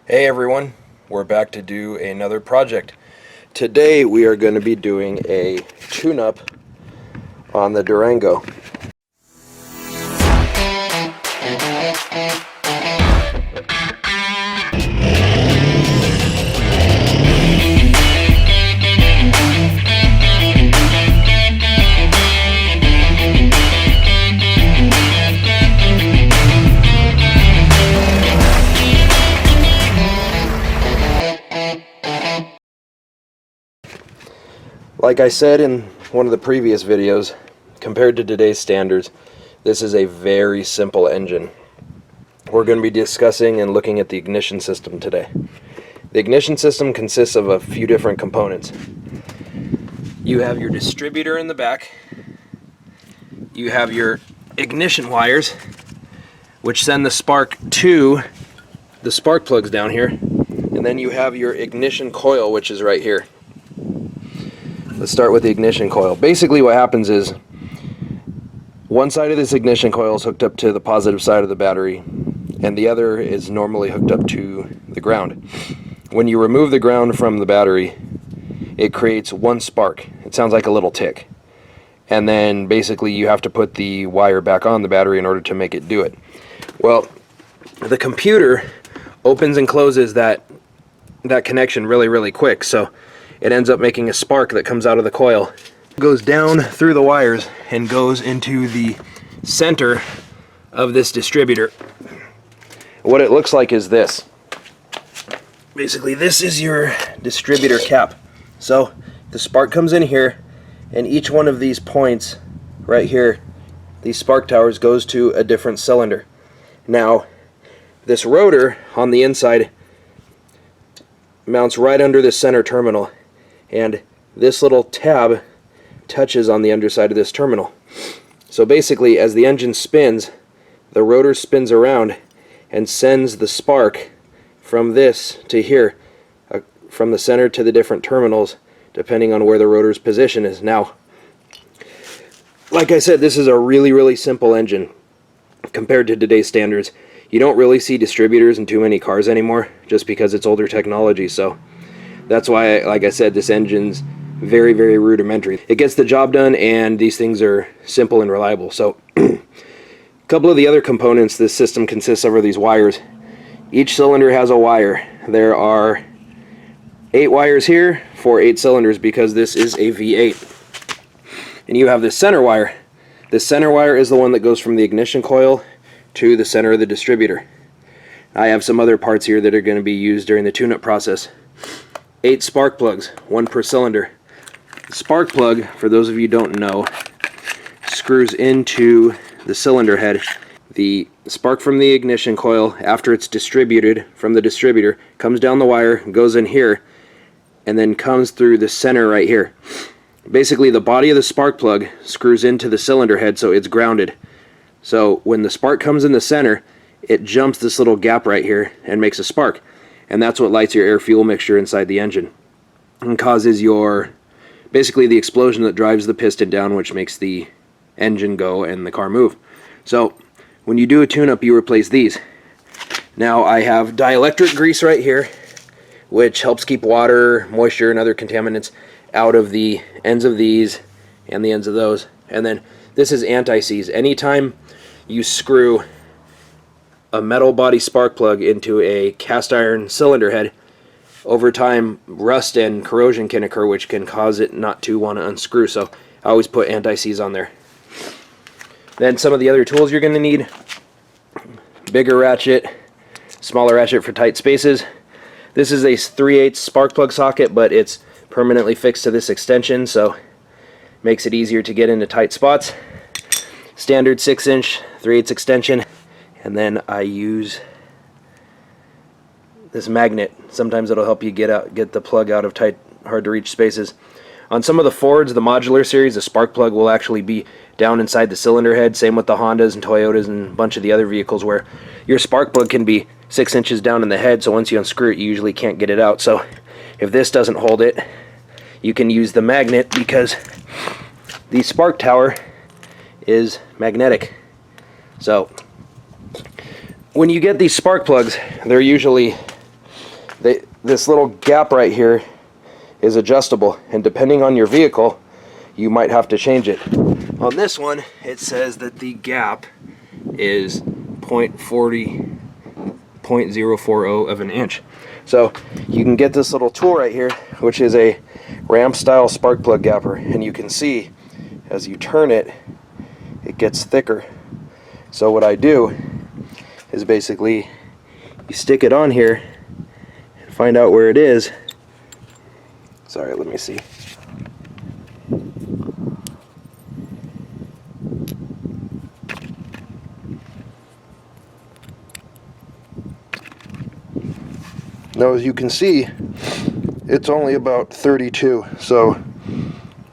Hey everyone, we're back to do another project. Today we are going to be doing a tune-up on the Durango. Like I said in one of the previous videos, compared to today's standards, this is a very simple engine. We're going to be discussing and looking at the ignition system today. The ignition system consists of a few different components. You have your distributor in the back, you have your ignition wires, which send the spark to the spark plugs down here, and then you have your ignition coil, which is right here. Let's start with the ignition coil. Basically what happens is one side of this ignition coil is hooked up to the positive side of the battery and the other is normally hooked up to the ground. When you remove the ground from the battery, it creates one spark. It sounds like a little tick. And then basically you have to put the wire back on the battery in order to make it do it. Well, the computer opens and closes that connection really quick, so it ends up making a spark that comes out of the coil, goes down through the wires and goes into the center of this distributor. What it looks like is this. Basically, this is your distributor cap. So the spark comes in here, and each one of these points right here, these spark towers, goes to a different cylinder. Now, this rotor on the inside mounts right under this center terminal, and this little tab touches on the underside of this terminal. So basically, as the engine spins, the rotor spins around and sends the spark from this to here, from the center to the different terminals, depending on where the rotor's position is. Now, like I said, this is a really simple engine compared to today's standards. You don't really see distributors in too many cars anymore, just because it's older technology. So that's why, like I said, this engine's very rudimentary. It gets the job done, and these things are simple and reliable. So a couple of the other components this system consists of are these wires. Each cylinder has a wire. There are 8 wires here for 8 cylinders because this is a V8. And you have this center wire. This center wire is the one that goes from the ignition coil to the center of the distributor. I have some other parts here that are going to be used during the tune-up process. 8 spark plugs, 1 per cylinder. The spark plug, for those of you who don't know, screws into the cylinder head. The spark from the ignition coil, after it's distributed from the distributor, comes down the wire, goes in here, and then comes through the center right here. Basically, the body of the spark plug screws into the cylinder head, so it's grounded. So when the spark comes in the center, it jumps this little gap right here and makes a spark. And that's what lights your air-fuel mixture inside the engine and causes basically the explosion that drives the piston down, which makes the engine go and the car move. So when you do a tune-up, you replace these. Now I have dielectric grease right here, which helps keep water, moisture, and other contaminants out of the ends of these and the ends of those. And then this is anti-seize. Anytime you screw a metal body spark plug into a cast iron cylinder head, over time rust and corrosion can occur, which can cause it not to want to unscrew. So I always put anti-seize on there. Then some of the other tools you're going to need: bigger ratchet, smaller ratchet for tight spaces. This is a 3/8 spark plug socket, but it's permanently fixed to this extension, so makes it easier to get into tight spots. Standard 6-inch 3/8 extension. And then I use this magnet. Sometimes it'll help you get the plug out of tight, hard to reach spaces. On some of the Fords, the modular series, the spark plug will actually be down inside the cylinder head. Same with the Hondas and Toyotas and a bunch of the other vehicles, where your spark plug can be 6 inches down in the head, so once you unscrew it, you usually can't get it out. So if this doesn't hold it, you can use the magnet, because the spark tower is magnetic. So when you get these spark plugs, they're usually this little gap right here is adjustable, and depending on your vehicle, you might have to change it. On this one, it says that the gap is 0.040 of an inch. So you can get this little tool right here, which is a ramp style spark plug gapper, and you can see as you turn it, it gets thicker. So what I do is basically you stick it on here and find out where it is. Sorry, let me see. Now, as you can see, it's only about 32. So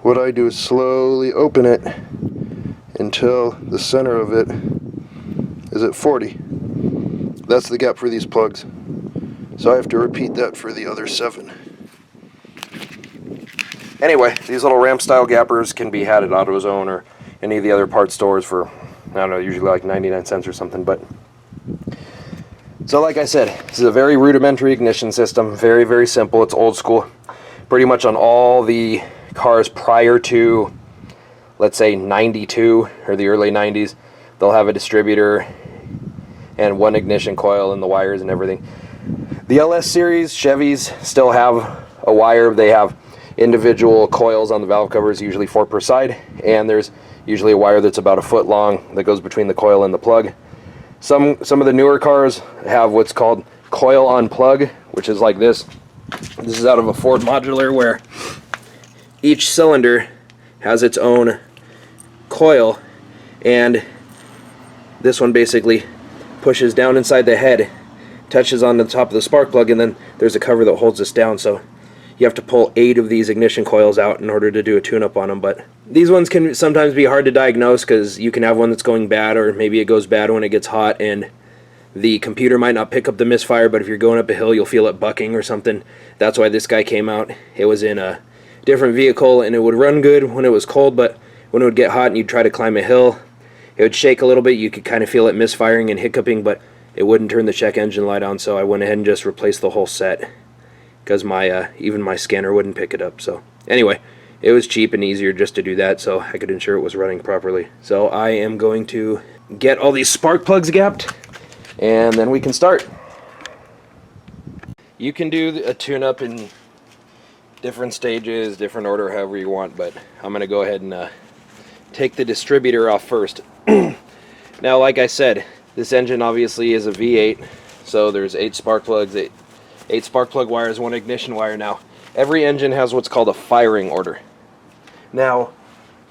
what I do is slowly open it until the center of it is at 40. That's the gap for these plugs. So I have to repeat that for the other 7. Anyway, these little ramp style gappers can be had at AutoZone or any of the other parts stores for, I don't know, usually like 99 cents or something. But so like I said, this is a very rudimentary ignition system, very, very simple. It's old school. Pretty much on all the cars prior to, let's say, 92 or the early 90s, they'll have a distributor and one ignition coil and the wires and everything. The LS series Chevys still have a wire. They have individual coils on the valve covers, usually 4 per side, and there's usually a wire that's about 1 foot long that goes between the coil and the plug. Some of the newer cars have what's called coil on plug, which is like this. This is out of a Ford modular, where each cylinder has its own coil, and this one basically pushes down inside the head, touches on the top of the spark plug, and then there's a cover that holds this down. So you have to pull 8 of these ignition coils out in order to do a tune-up on them. But these ones can sometimes be hard to diagnose, because you can have one that's going bad, or maybe it goes bad when it gets hot and the computer might not pick up the misfire, but if you're going up a hill, you'll feel it bucking or something. That's why this guy came out. It was in a different vehicle, and it would run good when it was cold, but when it would get hot and you'd try to climb a hill, it would shake a little bit. You could kind of feel it misfiring and hiccuping, but it wouldn't turn the check engine light on. So I went ahead and just replaced the whole set, because my even my scanner wouldn't pick it up. So anyway, it was cheap and easier just to do that, so I could ensure it was running properly. So I am going to get all these spark plugs gapped, and then we can start. You can do a tune-up in different stages, different order, however you want, but I'm going to go ahead and take the distributor off first. Now, like I said, this engine obviously is a V8, so there's 8 spark plugs, 8 spark plug wires, 1 ignition wire. Now, every engine has what's called a firing order. Now,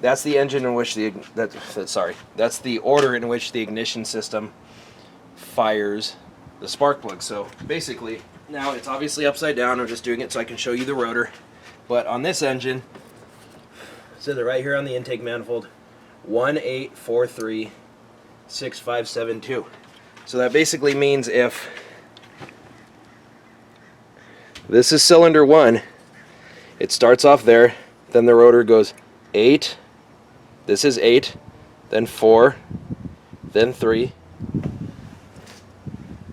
that's the engine in which that's the order in which the ignition system fires the spark plug. So basically, now it's obviously upside down. I'm just doing it so I can show you the rotor. But on this engine, it says it right here on the intake manifold, 18436572. So that basically means if this is cylinder 1, it starts off there, then the rotor goes 8, this is 8, then 4, then 3,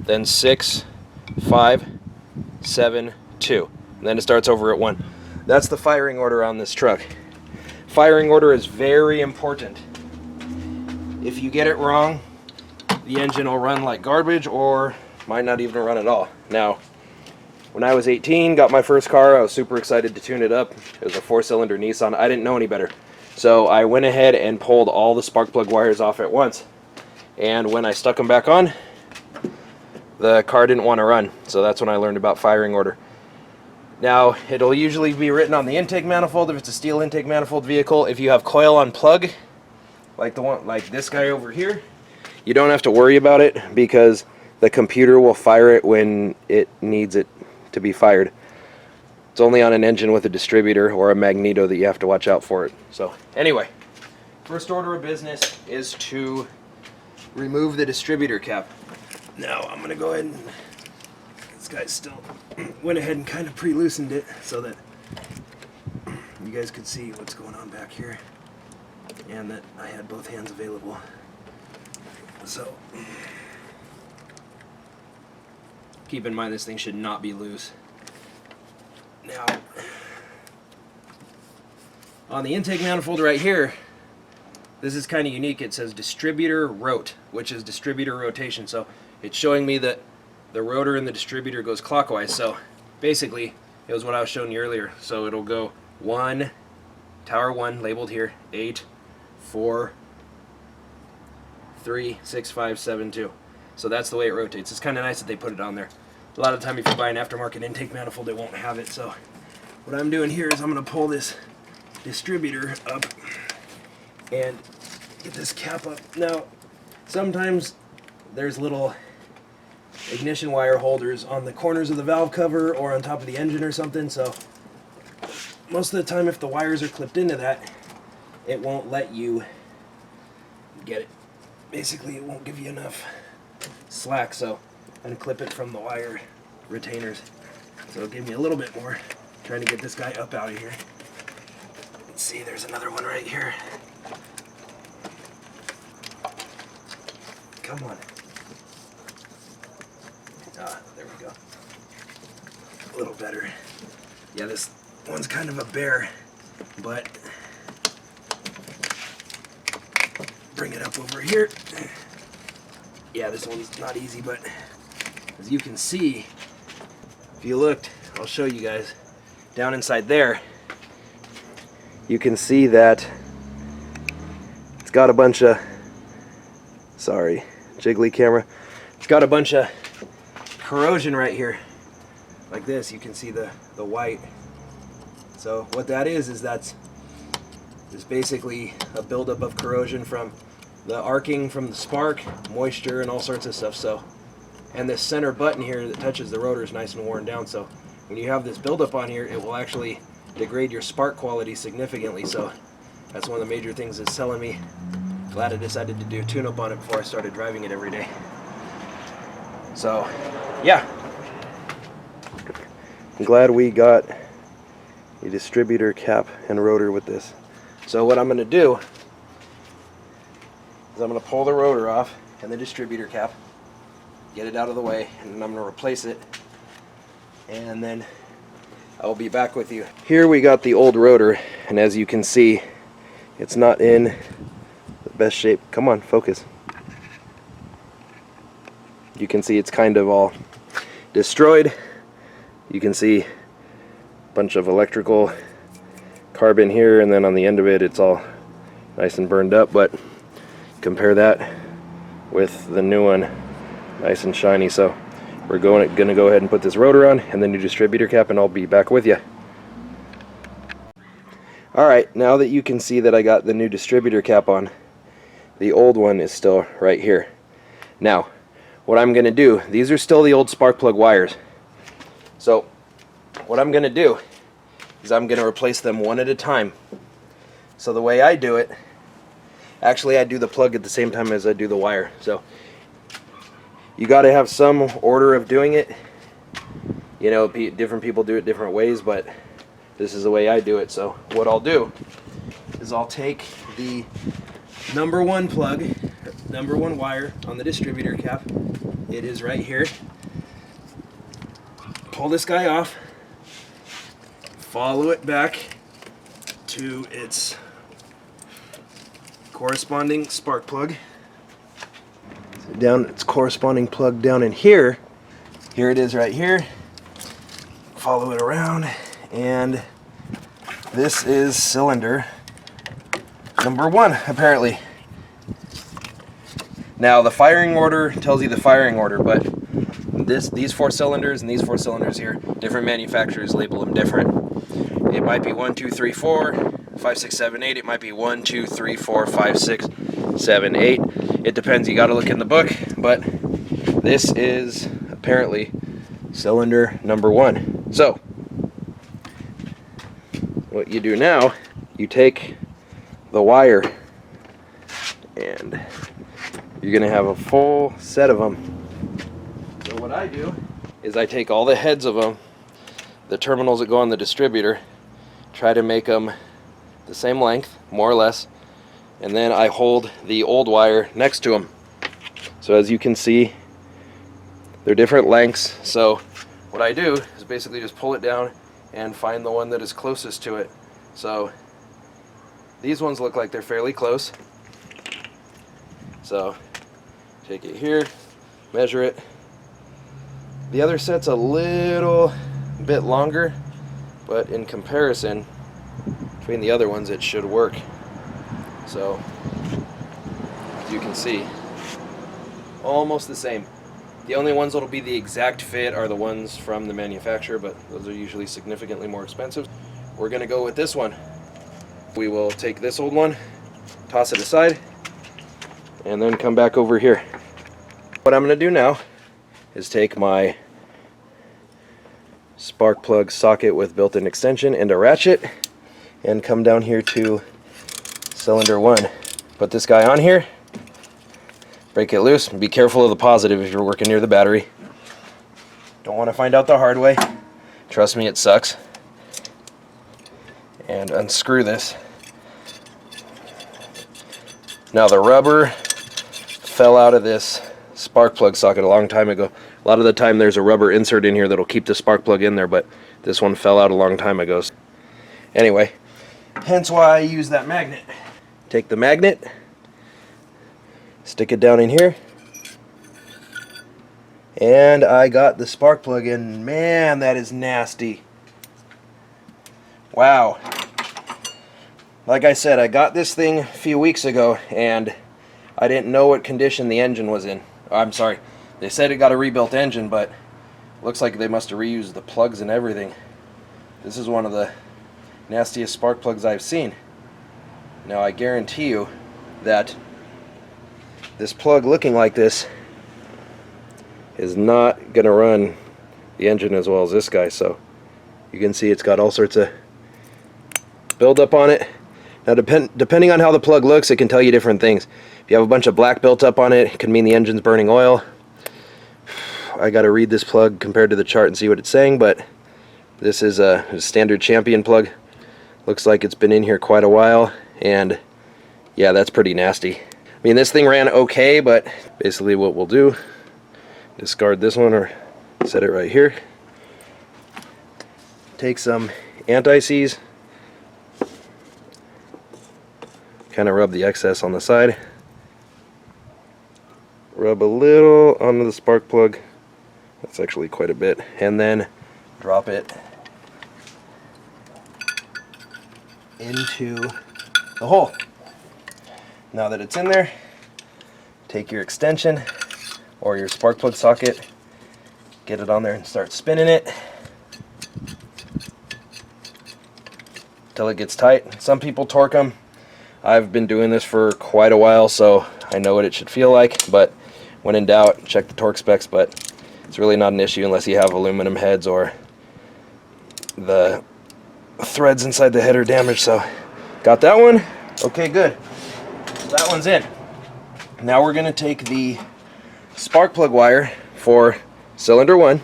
then 6, 5, 7, 2, and then it starts over at 1. That's the firing order on this truck. Firing order is very important. If you get it wrong, the engine will run like garbage, or might not even run at all. Now, when I was 18, got my first car, I was super excited to tune it up. It was a 4-cylinder Nissan. I didn't know any better. So I went ahead and pulled all the spark plug wires off at once. And when I stuck them back on, the car didn't want to run. So that's when I learned about firing order. Now, it'll usually be written on the intake manifold if it's a steel intake manifold vehicle. If you have coil on plug, like the one, like this guy over here, you don't have to worry about it, because the computer will fire it when it needs it to be fired. It's only on an engine with a distributor or a magneto that you have to watch out for it. So anyway, first order of business is to remove the distributor cap. Now I'm going to go ahead and, this guy still went ahead and kind of pre-loosened it so that you guys could see what's going on back here, and that I had both hands available. So keep in mind, this thing should not be loose. Now, on the intake manifold right here, this is kind of unique. It says Distributor Rot, which is Distributor Rotation. So it's showing me that the rotor in the distributor goes clockwise. So basically, it was what I was showing you earlier. So it'll go 1, tower 1, labeled here, 8, 4, 3, 6, 5, 7, 2. So that's the way it rotates. It's kind of nice that they put it on there. A lot of the time if you buy an aftermarket intake manifold, it won't have it. So what I'm doing here is I'm going to pull this distributor up and get this cap up. Now, sometimes there's little ignition wire holders on the corners of the valve cover or on top of the engine or something, so most of the time if the wires are clipped into that, it won't let you get it. Basically, it won't give you enough slack, so unclip it from the wire retainers. So it'll give me a little bit more. Trying to get this guy up out of here. Let's see, there's another one right here. Come on. Ah, there we go. A little better. Yeah, this one's kind of a bear, but bring it up over here. Yeah, this one's not easy, but as you can see, if you looked, I'll show you guys, down inside there, you can see that it's got a bunch of, sorry, jiggly camera, it's got a bunch of corrosion right here, like this. You can see the white. So what that is that's basically a buildup of corrosion from the arcing from the spark, moisture, and all sorts of stuff. So, and this center button here that touches the rotor is nice and worn down. So when you have this buildup on here, it will actually degrade your spark quality significantly. So that's one of the major things that's telling me. Glad I decided to do a tune-up on it before I started driving it every day. So, yeah. I'm glad we got a distributor cap and rotor with this. So what I'm going to do is I'm going to pull the rotor off and the distributor cap, get it out of the way, and then I'm going to replace it, and then I'll be back with you. Here we got the old rotor, and as you can see, it's not in the best shape. Come on, focus. You can see it's kind of all destroyed. You can see a bunch of electrical carbon here, and then on the end of it, it's all nice and burned up. But compare that with the new one, nice and shiny. So we're gonna go ahead and put this rotor on and the new distributor cap, and I'll be back with you. Alright, now that you can see that I got the new distributor cap on, the old one is still right here. Now, what I'm gonna do, these are still the old spark plug wires. So what I'm gonna do is I'm gonna replace them one at a time. So the way I do it, actually I do the plug at the same time as I do the wire. So you got to have some order of doing it. You know, different people do it different ways, but this is the way I do it. So what I'll do is I'll take the number one plug, number one wire on the distributor cap. It is right here. Pull this guy off, follow it back to its corresponding spark plug. So down its corresponding plug down in here. Here it is right here. Follow it around, and this is cylinder number one, apparently. Now the firing order tells you the firing order, but these four cylinders and these four cylinders here, different manufacturers label them different. It might be 1, 2, 3, 4, 5, 6, 7, 8. It might be 1, 2, 3, 4, 5, 6, 7, 8. It depends. You got to look in the book, but this is apparently cylinder number one. So what you do now, you take the wire, and you're going to have a full set of them. So what I do is I take all the heads of them, the terminals that go on the distributor, try to make them the same length, more or less, and then I hold the old wire next to them. So as you can see, they're different lengths. So what I do is basically just pull it down and find the one that is closest to it. So these ones look like they're fairly close. So take it here, measure it. The other set's a little bit longer, but in comparison between the other ones it should work. So as you can see, almost the same. The only ones that'll be the exact fit are the ones from the manufacturer, but those are usually significantly more expensive. We're gonna go with this one. We will take this old one, toss it aside, and then come back over here. What I'm gonna do now is take my spark plug socket with built-in extension and a ratchet and come down here to cylinder 1. Put this guy on here, break it loose, and be careful of the positive if you're working near the battery. Don't want to find out the hard way. Trust me, it sucks. And unscrew this. Now the rubber fell out of this spark plug socket a long time ago. A lot of the time there's a rubber insert in here that'll keep the spark plug in there, but this one fell out a long time ago. Anyway, hence why I use that magnet. Take the magnet, stick it down in here, and I got the spark plug in. Man, that is nasty. Wow. Like I said, I got this thing a few weeks ago and I didn't know what condition the engine was in. I'm sorry, they said it got a rebuilt engine, but looks like they must have reused the plugs and everything. This is one of the nastiest spark plugs I've seen. Now I guarantee you that this plug looking like this is not going to run the engine as well as this guy. So you can see it's got all sorts of buildup on it. Now depending on how the plug looks, it can tell you different things. If you have a bunch of black built up on it, it can mean the engine's burning oil. I got to read this plug compared to the chart and see what it's saying, but this is a standard Champion plug. Looks like it's been in here quite a while, and yeah, that's pretty nasty. I mean, this thing ran okay, but basically what we'll do, discard this one or set it right here. Take some anti-seize, kind of rub the excess on the side, rub a little onto the spark plug, that's actually quite a bit, and then drop it into the hole. Now that it's in there, take your extension or your spark plug socket, get it on there and start spinning it till it gets tight. Some people torque them. I've been doing this for quite a while, so I know what it should feel like, but when in doubt, check the torque specs. But it's really not an issue unless you have aluminum heads or the threads inside the head are damaged. So got that one. Okay, good. So that one's in. Now we're going to take the spark plug wire for cylinder 1.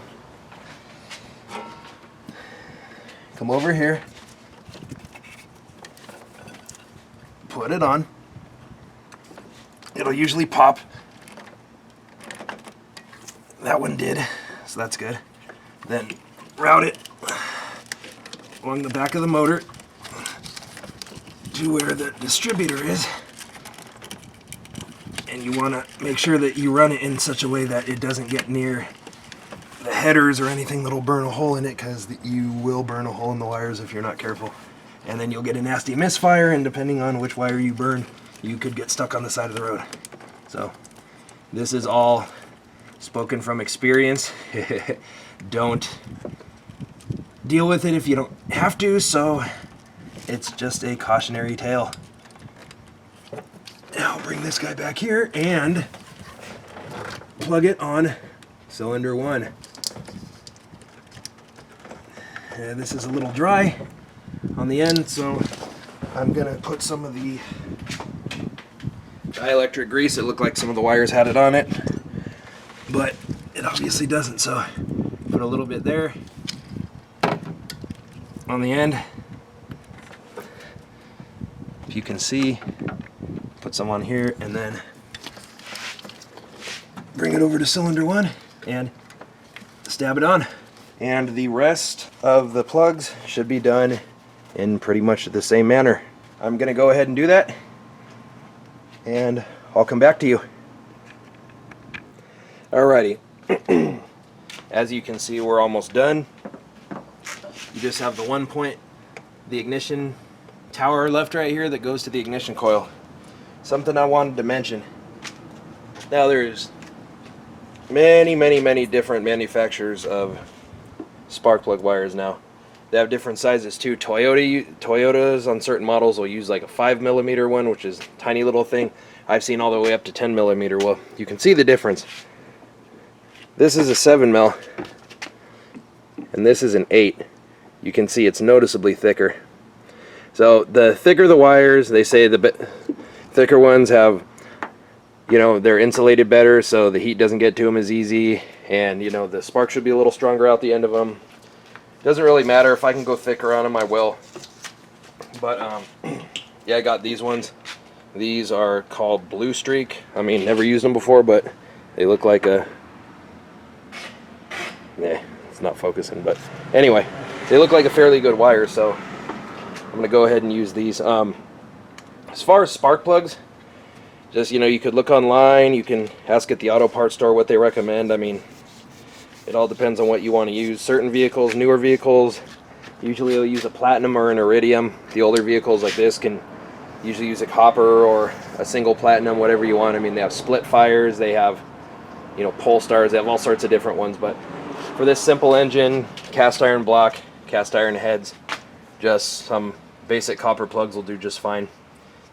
Come over here. Put it on. It'll usually pop. That one did, so that's good. Then route it along the back of the motor to where the distributor is. And you want to make sure that you run it in such a way that it doesn't get near the headers or anything that'll burn a hole in it, because you will burn a hole in the wires if you're not careful. And then you'll get a nasty misfire, and depending on which wire you burn, you could get stuck on the side of the road. So this is all spoken from experience. Don't deal with it if you don't have to, so it's just a cautionary tale. Now I'll bring this guy back here and plug it on cylinder 1. And this is a little dry on the end, so I'm gonna put some of the dielectric grease. It looked like some of the wires had it on it, but it obviously doesn't, so put a little bit there on the end. If you can see, put some on here and then bring it over to cylinder 1 and stab it on. And the rest of the plugs should be done in pretty much the same manner. I'm going to go ahead and do that, and I'll come back to you. Alrighty. As you can see, we're almost done. You just have the one point, the ignition tower left right here that goes to the ignition coil. Something I wanted to mention. Now there's many different manufacturers of spark plug wires now. They have different sizes too. Toyotas on certain models will use like a 5mm one, which is a tiny little thing. I've seen all the way up to 10mm. Well, you can see the difference. This is a 7mm, and this is an 8. You can see it's noticeably thicker. So the thicker the wires, they say the thicker ones have, you know, they're insulated better, so the heat doesn't get to them as easy, and you know, the spark should be a little stronger out the end of them. Doesn't really matter. If I can go thicker on them, I will. But yeah, I got these ones. These are called Blue Streak. I mean, never used them before, but they look like a... Nah, it's not focusing, but anyway, they look like a fairly good wire, so I'm going to go ahead and use these. As far as spark plugs, just, you know, you could look online, you can ask at the auto parts store what they recommend. I mean, it all depends on what you want to use. Certain vehicles, newer vehicles, usually they'll use a platinum or an iridium. The older vehicles like this can usually use a copper or a single platinum, whatever you want. I mean, they have split fires, they have, you know, pole stars, they have all sorts of different ones. But for this simple engine, cast iron block, cast iron heads, just some basic copper plugs will do just fine.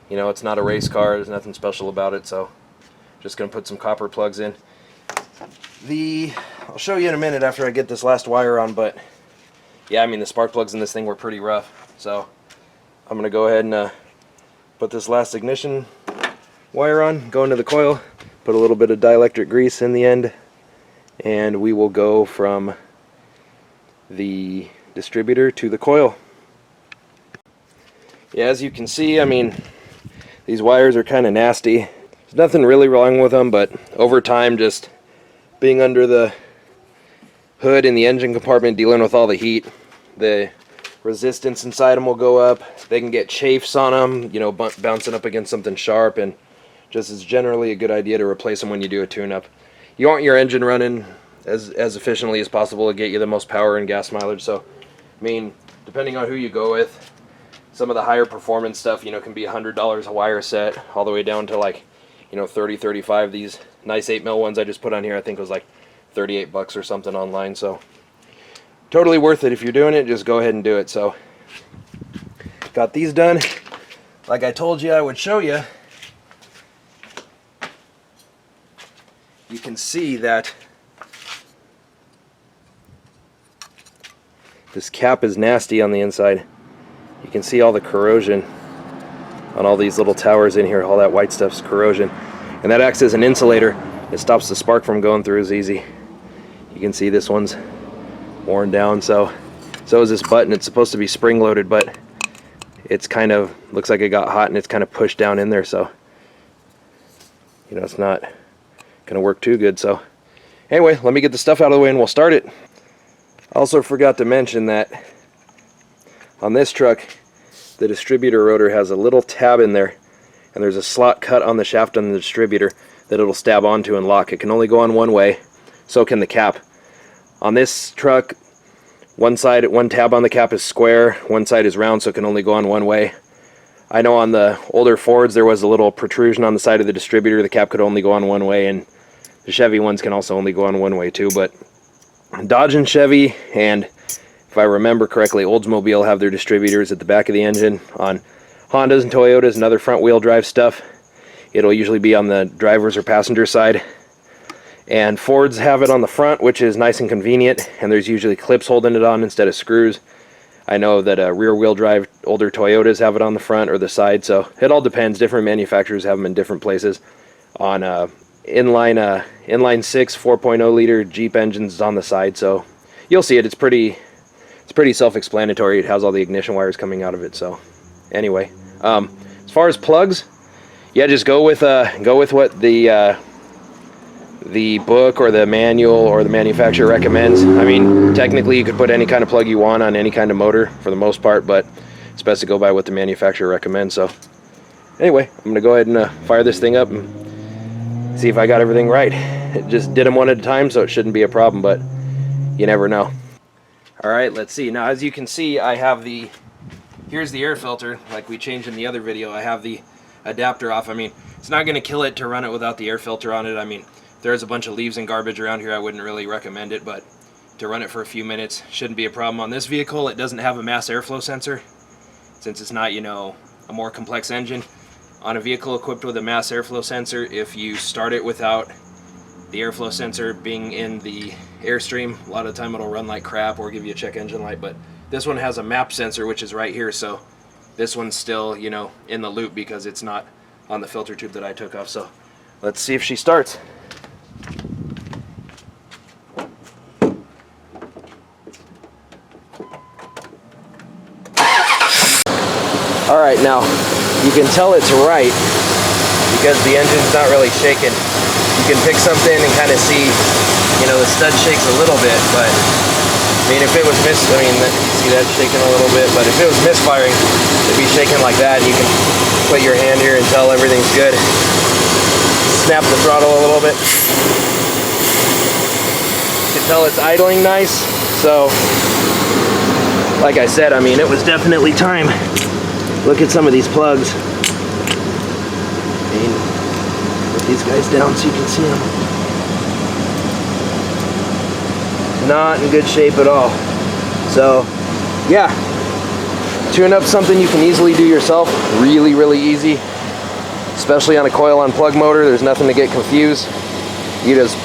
You know, it's not a race car, there's nothing special about it, so just going to put some copper plugs in. I'll show you in a minute after I get this last wire on, but yeah, I mean, the spark plugs in this thing were pretty rough, so I'm going to go ahead and put this last ignition wire on, go into the coil, put a little bit of dielectric grease in the end, and we will go from the distributor to the coil. Yeah, as you can see, I mean, these wires are kind of nasty. There's nothing really wrong with them, but over time, just being under the hood in the engine compartment, dealing with all the heat, the resistance inside them will go up. They can get chafes on them, you know, bouncing up against something sharp, and just is generally a good idea to replace them when you do a tune-up. You want your engine running as efficiently as possible to get you the most power and gas mileage. So, I mean, depending on who you go with, some of the higher performance stuff, you know, can be $100 a wire set, all the way down to like, you know, 30, 35. These nice 8mm ones I just put on here, I think was like 38 bucks or something online. So totally worth it. If you're doing it, just go ahead and do it. So got these done. Like I told you I would show you. You can see that this cap is nasty on the inside. You can see all the corrosion on all these little towers in here. All that white stuff's corrosion, and that acts as an insulator. It stops the spark from going through as easy. You can see this one's worn down, so is this button. It's supposed to be spring loaded, but it's kind of looks like it got hot and it's kind of pushed down in there, so you know, it's not gonna work too good. So anyway, let me get the stuff out of the way and we'll start it. I also forgot to mention that on this truck, the distributor rotor has a little tab in there, and there's a slot cut on the shaft on the distributor that it'll stab onto and lock. It can only go on one way, so can the cap. On this truck, one tab on the cap is square, one side is round, so it can only go on one way. I know on the older Fords there was a little protrusion on the side of the distributor. The cap could only go on one way, and the Chevy ones can also only go on one way too. But Dodge and Chevy, and if I remember correctly, Oldsmobile have their distributors at the back of the engine. On Hondas and Toyotas and other front wheel drive stuff, it'll usually be on the driver's or passenger side. And Fords have it on the front, which is nice and convenient, and there's usually clips holding it on instead of screws. I know that rear wheel drive older Toyotas have it on the front or the side, so it all depends. Different manufacturers have them in different places. On inline 6 4.0 liter Jeep engines on the side, so you'll see it. It's pretty self-explanatory. It has all the ignition wires coming out of it. So anyway, as far as plugs, yeah, just go with what the the book or the manual or the manufacturer recommends. I mean, technically you could put any kind of plug you want on any kind of motor for the most part, but it's best to go by what the manufacturer recommends. So anyway, I'm going to go ahead and fire this thing up and see if I got everything right. It just did them one at a time, so it shouldn't be a problem, but you never know. Alright, let's see. Now, as you can see, I have here's the air filter, like we changed in the other video. I have the adapter off. I mean, it's not going to kill it to run it without the air filter on it. I mean, if there's a bunch of leaves and garbage around here, I wouldn't really recommend it, but to run it for a few minutes shouldn't be a problem. On this vehicle, it doesn't have a mass airflow sensor, since it's not, you know, a more complex engine. On a vehicle equipped with a mass airflow sensor, if you start it without the airflow sensor being in the airstream, a lot of the time it'll run like crap or give you a check engine light. But this one has a map sensor, which is right here, so this one's still, you know, in the loop because it's not on the filter tube that I took off. So let's see if she starts. Alright, now you can tell it's right because the engine's not really shaking. You can pick something and kind of see, you know, the stud shakes a little bit, but I mean, if it was see that shaking a little bit, but if it was misfiring, it'd be shaking like that, and you can put your hand here and tell everything's good. Snap the throttle a little bit. You can tell it's idling nice, so like I said, I mean, it was definitely time. Look at some of these plugs. I mean, put these guys down so you can see them. Not in good shape at all. So yeah, tune up something you can easily do yourself, really easy, especially on a coil on plug motor. There's nothing to get confused. You just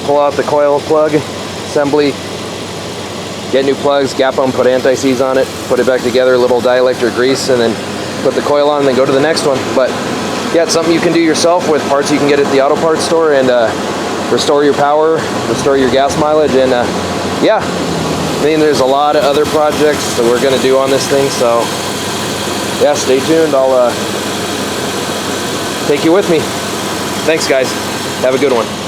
pull out the coil plug assembly, get new plugs, gap them, put anti-seize on it, put it back together, a little dielectric grease, and then put the coil on and then go to the next one. But yeah, it's something you can do yourself with parts you can get at the auto parts store, and restore your power, restore your gas mileage, and yeah, I mean, there's a lot of other projects that we're going to do on this thing, so yeah, stay tuned. I'll take you with me. Thanks, guys. Have a good one.